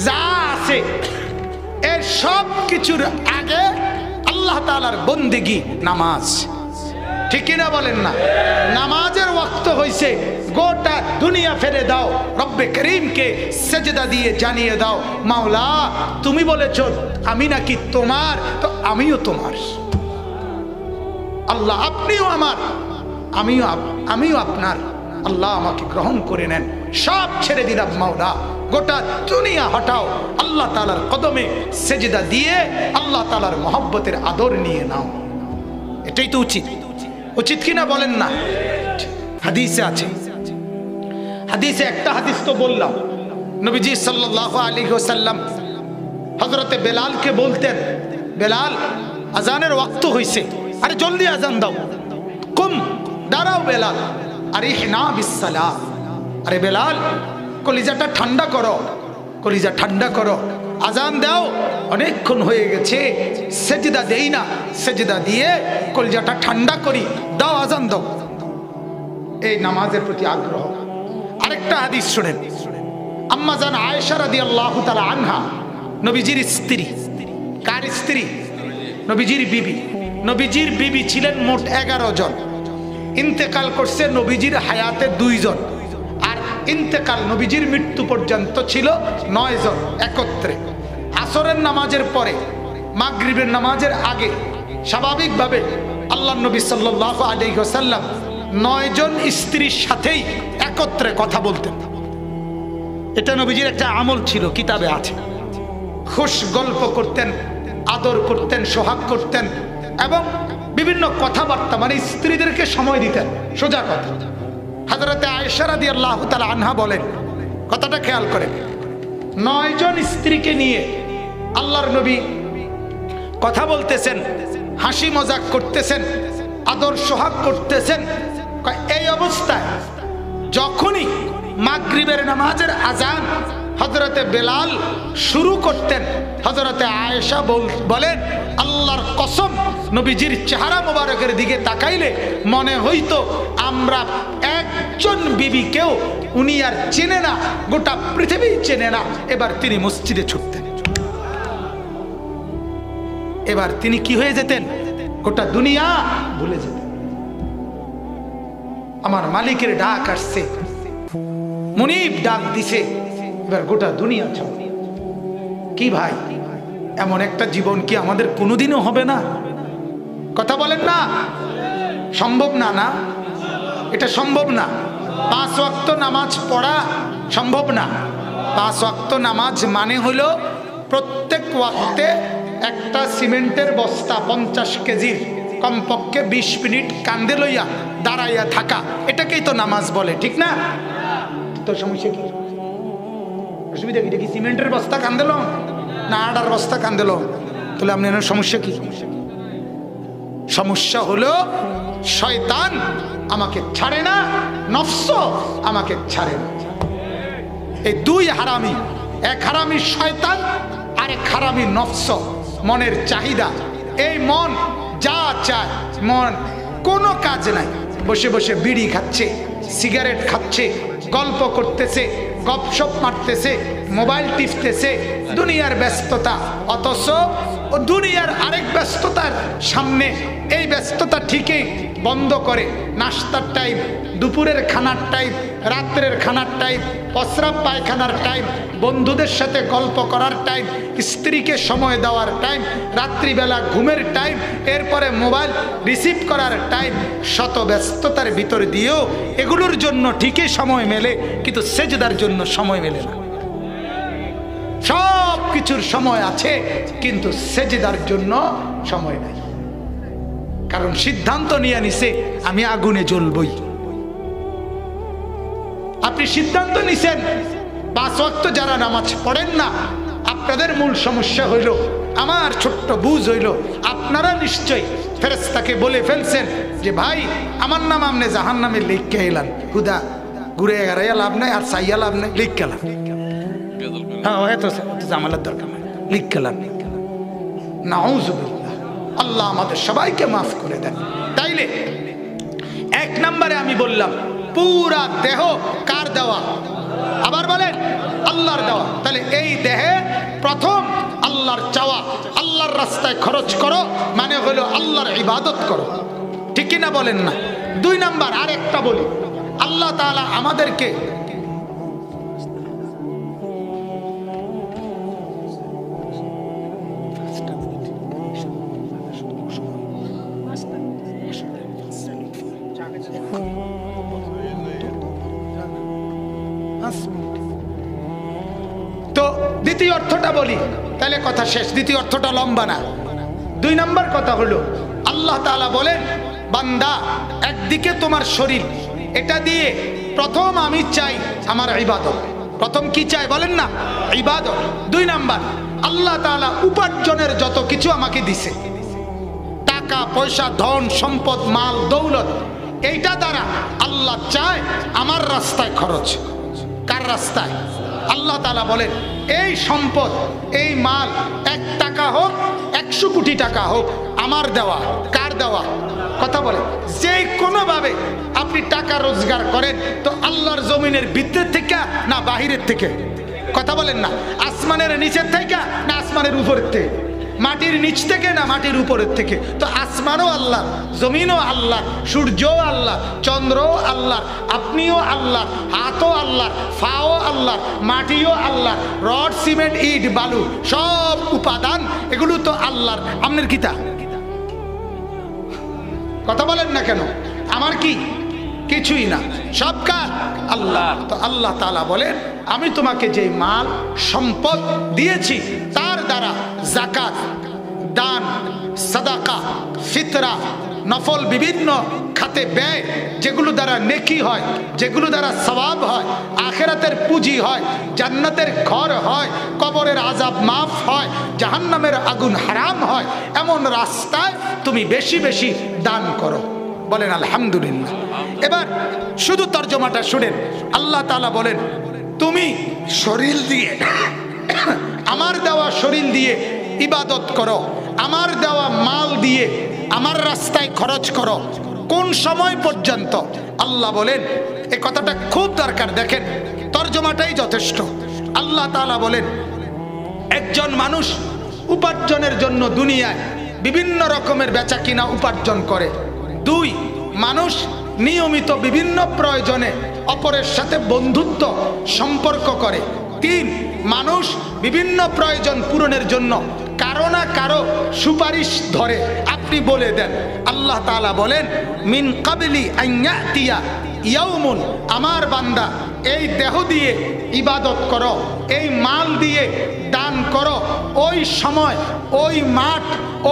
Speaker 1: যা আছে এর সব কিছুর আগে আল্লাহ তাআলার বন্দেগী নামাজ। ঠিক কিনা বলেন না? নামাজের ওয়াক্ত হইছে, গোটা দুনিয়া ফেলে দাও, রব্বে করিমকে সেজদা দিয়ে জানিয়ে দাও, মাওলা তুমি বলেছো আমি নাকি তোমার, তো আমিও তোমার। আল্লাহ আপনিও আমার, আমিও আপনার। আল্লাহ আমাকে গ্রহণ করে নেন, সব ছেড়ে দিলাম মাওলা, গোটা দুনিয়া হটাও, আল্লাহ তাআলার কদমে সেজদা দিয়ে আল্লাহ তাআলার মহব্বতের আদর নিয়ে নাও। এটাই তো উচিত, উচিত কিনা বলেন না? হাদিসে আছে, হাদিসে একটা হাদিস তো বললাম, নবীজি সাল্লাল্লাহু আলাইহি ওয়াসাল্লাম হযরতে বেলালকে বলতেন, বেলাল আজানের ওয়াক্ত হইছে, আরে জলদি আজান দাও, কুম দাঁড়াও বেলাল, আরিহনা বিসসালাহ, আরে বেলাল কলিজাটা ঠান্ডা করো, কলিজা ঠান্ডা করো, আজান দাও, অনেকক্ষণ হয়ে গেছে সেজদা দেই না, সেজদা দিয়ে কলিজাটা ঠান্ডা করি, দাও আজান দাও। এই নামাজের প্রতি আগ্রহ। আরেকটা হাদিস শুনেন, আম্মা জান আয়েশা রাদিয়াল্লাহু তাআলা আনহা, নবীজির স্ত্রী। কার স্ত্রী? নবীজির বিবি। নবীজির বিবি ছিলেন মোট 11 জন, ইন্তেকাল করছে নবীজির হায়াতে 2 জন, আর ইন্তেকাল নবীজির মৃত্যু পর্যন্ত ছিল 9 জন একত্রে। আসরের নামাজের পরে, মাগরিবের নামাজের আগে স্বাভাবিকভাবে আল্লাহ নবী সাল্লাল্লাহু আলাইহি ওয়াসাল্লাম 9 জন স্ত্রীর সাথেই একত্রে কথা বলতেন। এটা নবীজির একটা আমল ছিল, কিতাবে আছে। খুশ গল্প করতেন, আদর করতেন, সোহাগ করতেন, এবং বিভিন্ন কথাবার্তা, মানে স্ত্রীদেরকে সময় দিতেন। সোজা কথা। হযরতে আয়েশা রাদিয়াল্লাহু তাআলা আনহা বলেন, কথাটা খেয়াল করেন, 9 জন স্ত্রীকে নিয়ে আল্লাহর নবী কথা বলতেছেন, হাসি মজাক করতেছেন, আদর সোহাগ করতেছেন। এই অবস্থায় যখনই মাগরিবের নামাজের আজান হযরতে বেলাল শুরু করতেন, হযরতে আয়েশা বলেন, আল্লাহর কসম নবীজির চেহারা মোবারকের দিকে তাকাইলে মনে হইতো আমরা একজন বিবিকেও উনি আর চেনে না, গোটা পৃথিবী চেনে না। এবার তিনি মসজিদে ছুটতেন, এবার তিনি কি হয়ে যেতেন? গোটা দুনিয়া ভুলে যেতেন। আমার মালিকের ডাক আসছে, মুনিব ডাক দিছে, এবার গোটা দুনিয়া ছাড়। কি ভাই, এমন একটা জীবন কি আমাদের কোনোদিনও হবে না? কথা বলেন না, সম্ভব না? না, এটা সম্ভব না। 5 ওয়াক্ত নামাজ পড়া সম্ভব না। 5 ওয়াক্ত নামাজ মানে হলো প্রত্যেক ওয়াক্তে একটা সিমেন্টের বস্তা 50 কেজির কমপক্ষে 20 মিনিট কান্দে লইয়া দাঁড়াইয়া থাকা, এটাকেই তো নামাজ বলে, ঠিক না? তো সমস্যা কি? অসুবিধা কি? এটা কি সিমেন্টের বস্তা কান্দেল না আডার বস্তা কান্দেল? তাহলে আপনার সমস্যা কি? সমস্যা হলো শয়তান আমাকে ছাড়ে না, নফস আমাকে ছাড়ে না। এই 2 হারামি, এক হারামি শয়তান, আরেক হারামি নফস, মনের চাহিদা। এই মন যা চায়, মন কোনো কাজ নাই, বসে বসে বিড়ি খাচ্ছে, সিগারেট খাচ্ছে, গল্প করতেছে, গপসপ মারতেছে, মোবাইল টিপতেছে, দুনিয়ার ব্যস্ততা। অথচ ও দুনিয়ার আরেক ব্যস্ততার সামনে এই ব্যস্ততা ঠিকই বন্ধ করে নাস্তার টাইম, দুপুরের খানার টাইম, রাত্রের খানার টাইম, প্রস্রাব পায়খানার টাইম, বন্ধুদের সাথে গল্প করার টাইম, স্ত্রীকে সময় দেওয়ার টাইম, রাত্রিবেলা ঘুমের টাইম, এরপরে মোবাইল রিসিভ করার টাইম। শত ব্যস্ততার ভিতর দিয়েও এগুলোর জন্য ঠিকই সময় মেলে, কিন্তু সেজদার জন্য সময় মেলে না। সব কিছুর সময় আছে, কিন্তু সেজদার জন্য সময় নাই। কারণ সিদ্ধান্ত নিয়ে নিছে আমি আগুনে জ্বলবই। আপনি সিদ্ধান্ত নিছেন 5 ওয়াক্ত যারা নামাজ পড়েন না, আপনাদের মূল সমস্যা হইল, আমার ছোট্ট বুঝ হইল, আপনারা নিশ্চয়ই ফেরেশতাকে বলে ফেলছেন যে ভাই আমার নাম আপনি জাহান্নামে লিখে এলাম, হুদা ঘুরে এগারাইয়া লাভ নাই, আর চাইয়া লাভ নাই, লিখ গেলাম। হ্যাঁ, এত জামালার দরকার নাই, লিখ গেলাম। নাউযুবিল্লাহ, আল্লাহ আমাদের সবাইকে মাফ করে দেন। তাইলে 1 নম্বরে আমি বললাম পুরা দেহ কার দেওয়া? আবার বলেন, আল্লাহর দেওয়া। তাহলে এই দেহে প্রথম আল্লাহর চাওয়া, আল্লাহর রাস্তায় খরচ করো, মানে হলো আল্লাহর ইবাদত করো, ঠিক ঠিক কিনা বলেন না? 2 নাম্বার আরেকটা বলি, আল্লাহ তাআলা আমাদেরকে তো দ্বিতীয় অর্থটা বলি, তাহলে কথা শেষ। দ্বিতীয় অর্থটা লম্বা না। 2 নাম্বার কথা হলো, আল্লাহ তাআলা বলেন, বান্দা একদিকে তোমার শরীর, এটা দিয়ে প্রথম আমি চাই আমার ইবাদত। প্রথম কি চাই বলেন না? ইবাদত। 2 নাম্বার, আল্লাহ তাআলা উপার্জনের যত কিছু আমাকে দিছে, টাকা পয়সা, ধন সম্পদ, মাল দৌলত, এইটা দ্বারা আল্লাহ চায় আমার রাস্তায় খরচ। কার রাস্তায়? আল্লাহ তাআলা বলেন, এই সম্পদ, এই মাল 1 টাকা হোক 100 কোটি টাকা হোক, আমার দেওয়া। কার দেওয়া? কথা বলে, যে কোনোভাবে আপনি টাকা রোজগার করেন তো আল্লাহর জমিনের ভিতর থেকে না বাহিরের থেকে? কথা বলেন না। আসমানের নিচের থেকে না আসমানের উপরের থেকে? মাটির নিচ থেকে না মাটির উপরের থেকে? তো আসমানও আল্লাহ, জমিনও আল্লাহ, সূর্যও আল্লাহ, চন্দ্রও আল্লাহ, আপনিও আল্লাহ, হাতও আল্লাহ, ফাও আল্লাহ, মাটিও আল্লাহ, রড সিমেন্ট ইট বালু সব উপাদান এগুলো তো আল্লাহর। আপনার কিতা? কথা বলেন না কেন? আমার কি? কিছুই না, সব কার? আল্লাহ। তো আল্লাহ তাআলা বলেন, আমি তোমাকে যে মাল সম্পদ দিয়েছি তার দ্বারা যাকাত, দান, সাদাকা, ফিতরা, নফল বিভিন্ন খাতে ব্যয়, যেগুলো দ্বারা নেকি হয়, যেগুলো দ্বারা সওয়াব হয়, আখিরাতের পুঁজি হয়, জান্নাতের ঘর হয়, কবরের আযাব মাফ হয়, জাহান্নামের আগুন হারাম হয়, এমন রাস্তায় তুমি বেশি বেশি দান করো। বলেন আলহামদুলিল্লাহ। এবার শুধু তর্জমাটা শুনেন। আল্লাহ তাআলা বলেন, তুমি শরীর দিয়ে, আমার দেওয়া শরীর দিয়ে ইবাদত করো, আমার দেওয়া মাল দিয়ে আমার রাস্তায় খরচ করো। কোন সময় পর্যন্ত? আল্লাহ বলেন, এই কথাটা খুব দরকার, দেখেন তর্জমাটাই যথেষ্ট। আল্লাহ তাআলা বলেন, একজন মানুষ উপার্জনের জন্য দুনিয়ায় বিভিন্ন রকমের বেচা কিনা উপার্জন করে। 2, মানুষ নিয়মিত বিভিন্ন প্রয়োজনে অপরের সাথে বন্ধুত্ব সম্পর্ক করে। 3, মানুষ বিভিন্ন প্রয়োজন পূরণের জন্য কারো না কারো সুপারিশ ধরে। আপনি বলে দেন। আল্লাহ তাআলা বলেন, মিন কাবলি আন ইয়াতিয়া ইয়াউমুন, আমার বান্দা এই দেহ দিয়ে ইবাদত করো, এই মাল দিয়ে দান করো, ওই সময়, ওই মাঠ,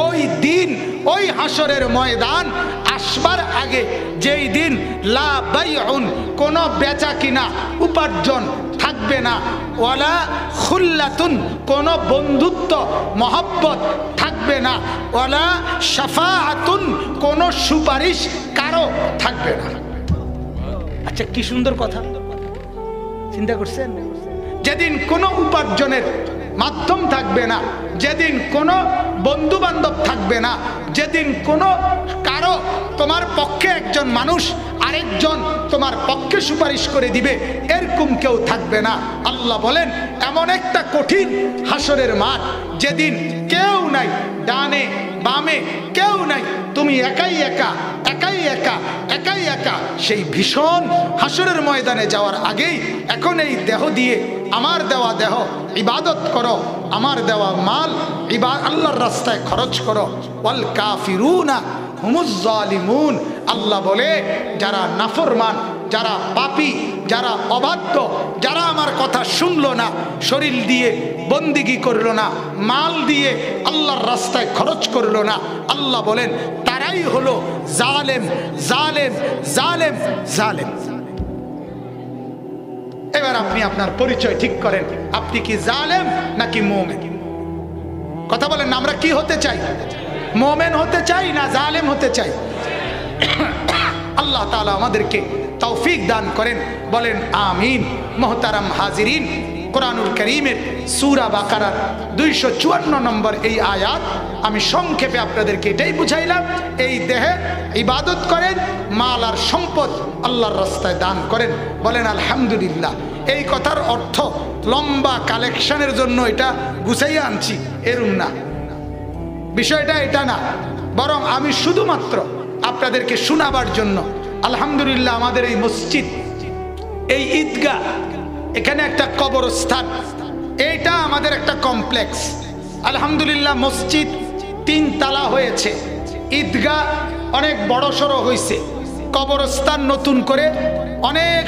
Speaker 1: ওই দিন, ওই হাসরের ময়দান আসবার আগে, যেই দিন লা বাইউন, কোনো বেচা কিনা উপার্জন থাকবে না, ওয়ালা খুল্লাতুন, কোনো বন্ধুত্ব মহব্বত থাকবে না, ওয়ালা শাফাআতুন, কোনো সুপারিশ কারো থাকবে না। আচ্ছা, কি সুন্দর কথা, চিন্তা করছেন? যেদিন কোনো উপার্জনের মাধ্যম থাকবে না, যেদিন কোনো বন্ধু বান্ধব থাকবে না, যেদিন কোনো কারো তোমার পক্ষে একজন মানুষ আরেকজন তোমার পক্ষে সুপারিশ করে দিবে, এরকম কেউ থাকবে না। আল্লাহ বলেন, এমন একটা কঠিন হাসরের মাঠ, যেদিন কেউ নাই, ডানে বামে কেউ নাই, তুমি একাই একা, একাই একা, একাই একা। সেই ভীষণ হাসরের ময়দানে যাওয়ার আগেই এখন এই দেহ দিয়ে, আমার দেওয়া দেহ ইবাদত করো, আমার দেওয়া মাল আল্লাহর রাস্তায় খরচ করো। ওয়াল কাফিরুনা হুমুজ জালিমুন, আল্লাহ বলে, যারা নাফরমান, যারা পাপী, যারা অবাধ্য, যারা আমার কথা শুনলো না, শরীর দিয়ে বন্দিগি করলো না, মাল দিয়ে আল্লাহর রাস্তায় খরচ করলো না, আল্লাহ বলেন তারাই হলো জালেম, জালেম, জালেম, জালেম। এবার আপনি আপনার পরিচয় ঠিক করেন, আপনি কি জালেম নাকি মুমিন? কথা বলেন না। আমরা কি হতে চাই? মুমিন হতে চাই না জালেম হতে চাই? আল্লাহ তাআলা আমাদেরকে তৌফিক দান করেন, বলেন আমিন। মোহতারাম হাজিরিন, কোরআনুল কারীমের সূরা বাকারার 254 নম্বর এই আয়াত আমি সংক্ষেপে আপনাদেরকে এটাই বুঝাইলাম। এই দেহে ইবাদত করেন, মাল আর সম্পদ আল্লাহর রাস্তায় দান করেন। বলেন আলহামদুলিল্লাহ। এই কথার অর্থ লম্বা কালেকশনের জন্য এটা গুছাইয়া আনছি, এরম না, বিষয়টা এটা না, বরং আমি শুধুমাত্র আপনাদেরকে শোনাবার জন্য। আলহামদুলিল্লাহ, আমাদের এই মসজিদ, এই ঈদগাহ, এখানে একটা কবরস্থান, এইটা আমাদের একটা কমপ্লেক্স। আলহামদুলিল্লাহ, মসজিদ 3 তালা হয়েছে, ঈদগাহ অনেক বড় সড়ো হয়েছে, কবরস্থান নতুন করে অনেক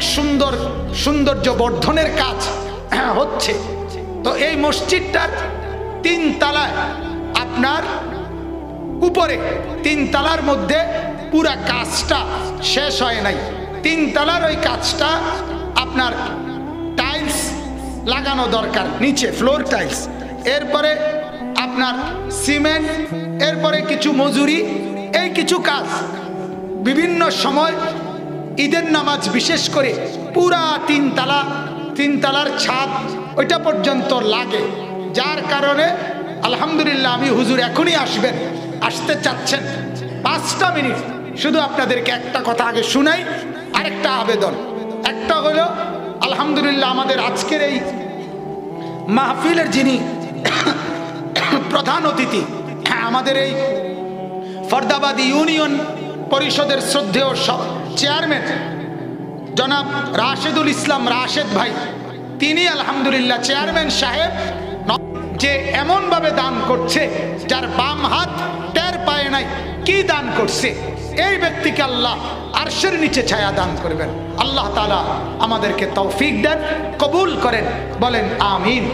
Speaker 1: সৌন্দর্য বর্ধনের কাজ হচ্ছে। তো এই মসজিদটার 3 তালায়, আপনার উপরে 3 তালার মধ্যে পুরা কাজটা শেষ হয় নাই। 3 তালার ওই কাজটা আপনার টাইলস লাগানো দরকার, নিচে ফ্লোর টাইলস, এরপরে আপনার সিমেন্ট, এরপরে কিছু মজুরি, এই কিছু কাজ বিভিন্ন সময় ঈদের নামাজ বিশেষ করে পুরা 3 তালার ছাদ ওইটা পর্যন্ত লাগে। যার কারণে আলহামদুলিল্লাহ, আমি হুজুর এখনই আসবেন, আসতে চাচ্ছেন, 5টা মিনিট শুধু আপনাদেরকে একটা কথা আগে শুনাই, আরেকটা আবেদন। একটা হলো, আলহামদুলিল্লাহ, আমাদের আজকের এই মাহফিলের যিনি প্রধান অতিথি, আমাদের এই ফরদাবাদ ইউনিয়ন পরিষদের শ্রদ্ধেয় চেয়ারম্যান জনাব রাশেদুল ইসলাম রাশেদ ভাই, তিনি আলহামদুলিল্লাহ চেয়ারম্যান সাহেব যে এমনভাবে দান করছে যার বাম হাত টের পায় নাই কি দান করছে, এই ব্যক্তিকে আল্লাহ আরশের নিচে ছায়া দান করবেন। আল্লাহ তাআলা আমাদেরকে তৌফিক দেন, কবুল করেন, বলেন আমিন।